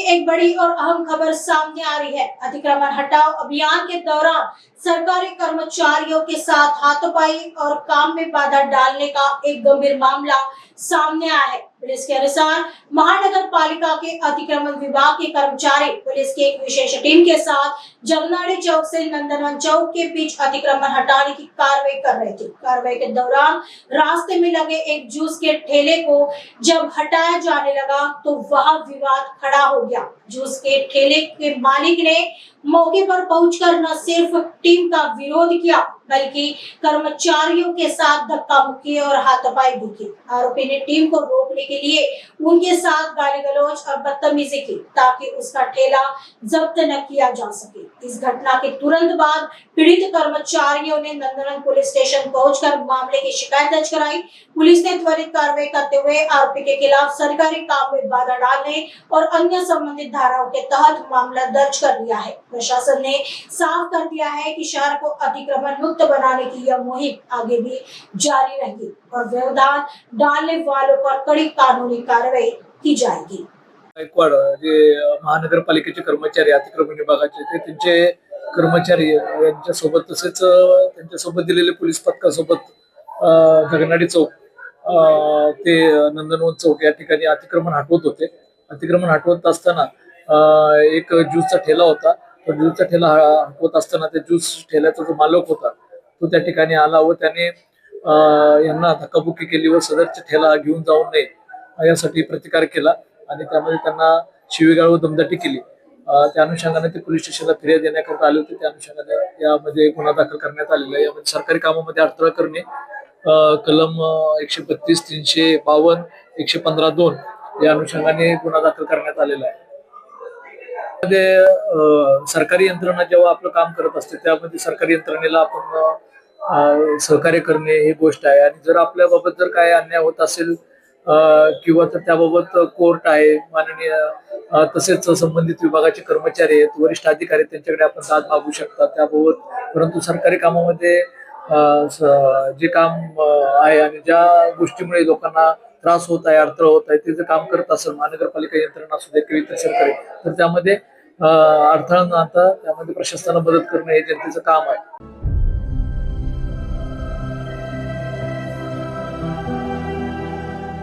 की एक बड़ी और अहम खबर सामने आ रही है। अतिक्रमण हटाओ अभियान के दौरान सरकारी कर्मचारियों के साथ हाथापाई और काम में बाधा डालने का एक गंभीर मामला सामने आया है। पुलिस के अनुसार महानगर पालिका के अतिक्रमण विभाग के कर्मचारी पुलिस की एक विशेष टीम के साथ जगनाड़ी चौक से नंदनवन चौक के बीच अतिक्रमण हटाने की कार्रवाई कर रहे थे। कार्रवाई के दौरान रास्ते में लगे एक जूस के ठेले को जब हटाया जाने लगा तो वह विवाद खड़ा हो गया। जूस के ठेले के मालिक ने मौके पर पहुंचकर न सिर्फ टीम का विरोध किया बल्कि कर्मचारियों के साथ धक्का मुक्की और हाथापाई भी की। आरोपी ने टीम को रोकने के लिए उनके साथ गाली गलौज और बदतमीजी की ताकि उसका ठेला जब्त न किया जा सके। इस घटना के तुरंत बाद पीड़ित कर्मचारियों ने नंदनवन पुलिस स्टेशन पहुंचकर मामले की शिकायत दर्ज कराई। पुलिस ने त्वरित कार्रवाई करते हुए आरोपी के खिलाफ सरकारी काम में बाधा डालने और अन्य संबंधित धाराओं के तहत मामला दर्ज कर लिया है। प्रशासन ने साफ कर दिया है कि शहर को अतिक्रमण मुक्त बनाने की यह मुहिम आगे भी जारी रहेगी और व्यवधान डालने वालों पर कड़ी कानूनी कार्रवाई की जाएगी। गायकवाड जे महानगरपालिकेचे कर्मचारी अतिक्रमण विभागाचे ते त्यांचे कर्मचारी यांच्या सोबत तसेच त्यांच्या सोबत दिलेले पोलीस पथकासोबत जगनाडी चौक ते नंदनवन चौक या ठिकाणी अतिक्रमण हटवत होते। अतिक्रमण हटवत असताना एक ज्यूसचा ठेला होता। तो ज्यूसचा ठेला हटवत असताना त्या ज्यूस ठेल्याचा जो मालक होता तो त्या ठिकाणी आला व त्याने यांना धक्काबुक्की केली व सदरचा ठेला घेऊन जाऊ नये यासाठी प्रतिकार केला आणि त्यामध्ये त्यांना शिवीगाळ व दमदाटी केली। त्या अनुषंगाने ते पोलीस स्टेशनला फिर्याद देण्याकरता आले होते। त्या अनुषंगाने यामध्ये गुन्हा दाखल करण्यात आलेला आहे। यामध्ये सरकारी कामामध्ये अडथळा करणे कलम 132, 352, 115(2) या अनुषंगाने गुन्हा दाखल करण्यात आलेला आहे। सरकारी यंत्रणा जेव्हा आपलं काम करत असते त्यामध्ये सरकारी यंत्रणेला आपण सहकार्य करणे ही गोष्ट आहे आणि जर आपल्या बाबत जर काय अन्याय होत असेल किंवा तर त्याबाबत कोर्ट आहे माननीय तसेच संबंधित विभागाचे कर्मचारी आहेत वरिष्ठ अधिकारी त्यांच्याकडे आपण दाद मागू शकता त्याबाबत। परंतु सरकारी कामामध्ये जे काम आहे आणि ज्या गोष्टीमुळे लोकांना त्रास होत आहे अडथळा होत आहे ते जर काम करत असेल महानगरपालिका यंत्रणा असू दे किंवा इतर सरकारी तर त्यामध्ये अडथळा न आणता त्यामध्ये प्रशासनाला मदत करणे हे जनतेचं काम आहे।